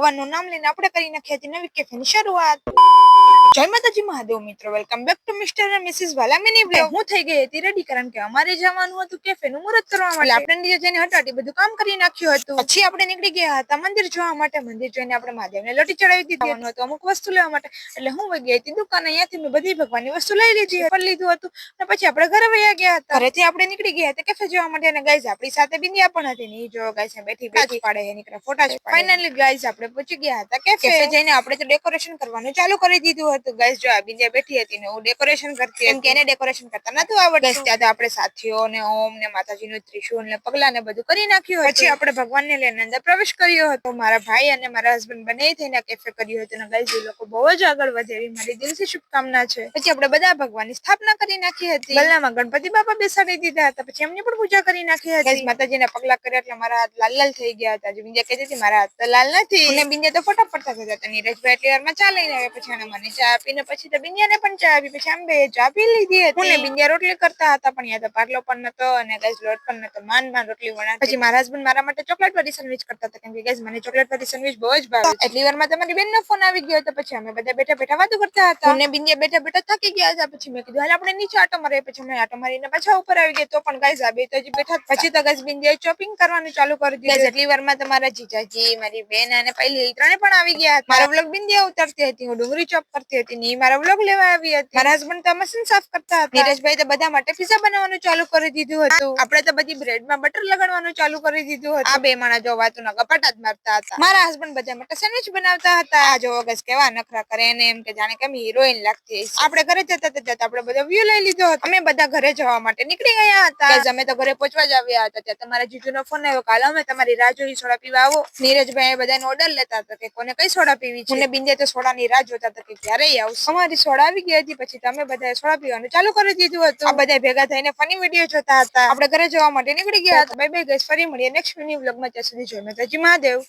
ભગવાનનું નામ લઈને આપણે કરી નાખી હતી નવી કેફેની શરૂઆત. જય માતાજી મહાદેવ મિત્રો, વેલકમ બેક ટુ મિસ્ટર અને મિસિસ વાલામીની બ્લોગ. હું થઈ ગઈ હતી રેડી, કારણ કે અમારે જવાનું હતું કેફેનું મુહૂર્ત કરવા માટે. આપણે નીચે જઈને હટાટી બધું કામ કરી નાખ્યું હતું. પછી આપણે નીકળી ગયા હતા મંદિર જોવા માટે. મંદિર જોઈને આપણે મહાદેવને લોટી ચડાવી દીધી હતી અમુક વસ્તુ લેવા માટે. એટલે હું વહી ગઈ હતી દુકાન, અહીંયાથી મેં બધી ભગવાનની વસ્તુ લઈ લીધી પણ લીધું હતું અને પછી આપણે ઘરે વયા ગયા હતા. ઘરેથી આપણે નીકળી ગયા હતા કેફે જોવા માટે અને ગાઈઝ આપણી સાથે બિંદિયા પણ હતી. ની જો ગાઈઝ બેઠી પાડે છે નીકળે ફોટા જ પાડે. ફાઇનલી ગાઈઝ આપણે પહોંચી ગયા હતા કેફે જઈને આપણે તો ડેકોરેશન કરવાનું ચાલુ કરી દીધું હતું. ગાઈઝ જો આ બિંદિયા બેઠી હતી ને હું ડેકોરેશન કરતી હતી, એને ડેકોરેશન કરતા નતું આવડતું. ત્યાં તો આપણે સાથીઓ ને ઓમ ને માતાજીનું ત્રિશુલ ને પગલા ને બધું કરી નાખ્યું. પછી આપણે ભગવાનને લઈને અંદર પ્રવેશ કર્યો હતો. મારા ભાઈ અને મારા હસબન્ડ બંને થઈને કેફે કર્યું હતું અને ગાઈઝ એ લોકો બહુ જ આગળ વધે એવી મારી દિલથી શુભકામના છે. પછી આપણે બધા ભગવાનની સ્થાપના કરી નાખી હતી. ગલ્લામાં ગણપતિ બાપા બેસાડી દીધા હતા. પછી એમની પણ પૂજા કરી નાખી હતી. ગાઈઝ માતાજીના પગલા કર્યા એટલે મારા હાથ લાલ લાલ થઈ ગયા હતા. બિંદિયા કહેતી હતી મારા હાથ તો લાલ નથી અને બિંદિયા તો ફોટા પડતા થતા હતા. નીરજભાઈ એટલી વારમાં ચા લઈને આવ્યા. પછી એને મને ચા આપીને પછી તો બિંદિયાને પણ ચા આપી. પછી આમ બે ચા પી લીધી હતી. હું ને બિંદિયા રોટલી કરતા હતા પણ યા તો પાટલો પણ નતો અને ગાઈઝ લોટ પણ નતો. માંડ રોટલી વણાતી. પછી મારા હસબન્ડ મારા માટે ચોકલેટ વાળી સેન્ડવિચ કરતા હતા, કેમ કે ગાઈઝ મને ચોકલેટ વાળી સેન્ડવિચ બહુ જ ભાવે છે. એટલી વારમાં તમારી બેનનો ફોન આવી ગયો હતો. પછી અમે બધા બેઠા બેઠા વાતો કરતા હતા. અને બિંદિયા બેઠા બેઠા થાકી ગયા હતા. પછી મેં કીધું હાલ આપણે નીચે આટો મારીએ. પછી અમે આટો મારીને પાછા ઉપર આવી ગયા. તો પણ ગાઈઝ આ બે તો હજી બેઠા. પછી તો ગાઈઝ બિંદિયાએ ચોપિંગ કરવાનું ચાલુ કરી દીધું. એટલી વારમાં તો મારા જીજાજી, મારી બેન અને પહેલી ત્રણે પણ આવી ગયા હતા. મારો વ્લોગ બિંદિયા ઉતારતી હતી, હું ડુંગળી ચોપ કરતી હતી. ની મારા વ્લોગ લેવા આવી હતી. મારા હસબન્ડ તો મશીન સાફ કરતા હતા. નીરજભાઈ તો બધા માટે પિઝા બનાવવાનું ચાલુ કરી દીધું હતું. આપણે તો બધી બ્રેડમાં બટર લગાડવાનું ચાલુ કરી દીધું હતું. આ બે માણસ જો વાતોના કપાટા જ મારતા હતા. મારા હસબન્ડ બધા માટે સેન્ડવિચ બનાવતા હતા. આ જો ગાઈઝ કેવા નખરા કરે એને એમ કે જાણે કેમ હિરોઈન લાગતી હશે. આપણે ઘરે જતા આપણે બધો વ્યૂ લઈ લીધો હતો. અમે બધા ઘરે જવા માટે નીકળી ગયા હતા. ગાઈઝ અમે તો ઘરે પહોંચવા જ આવ્યા હતા. ત્યાં તમારા જીજુનો ફોન આવ્યો, કાલે અમે તમારી રાહ જોઈ, સોડા પીવા આવો. નીરજભાઈ બધાનો ઓર્ડર લેતા હતા કે કોને કઈ સોડા પીવી છે. અને બિંદિયા તો સોડાની રાહ જોતા હતા કે ક્યારે આવશે. અમારી સોડા આવી ગઈ હતી. પછી તમે બધા સોડા પીવાનું ચાલુ કરી દીધું હતું. આ બધા ભેગા થઈને ફની વિડીયો જોતા હતા. આપણે ઘરે જવા માટે નીકળી ગયા હતા. બાય બાય ગાઈઝ, ફરી મળીએ નેક્સ્ટ મિની વ્લોગમાં. ત્યાં સુધી જય માતાજી મહાદેવ.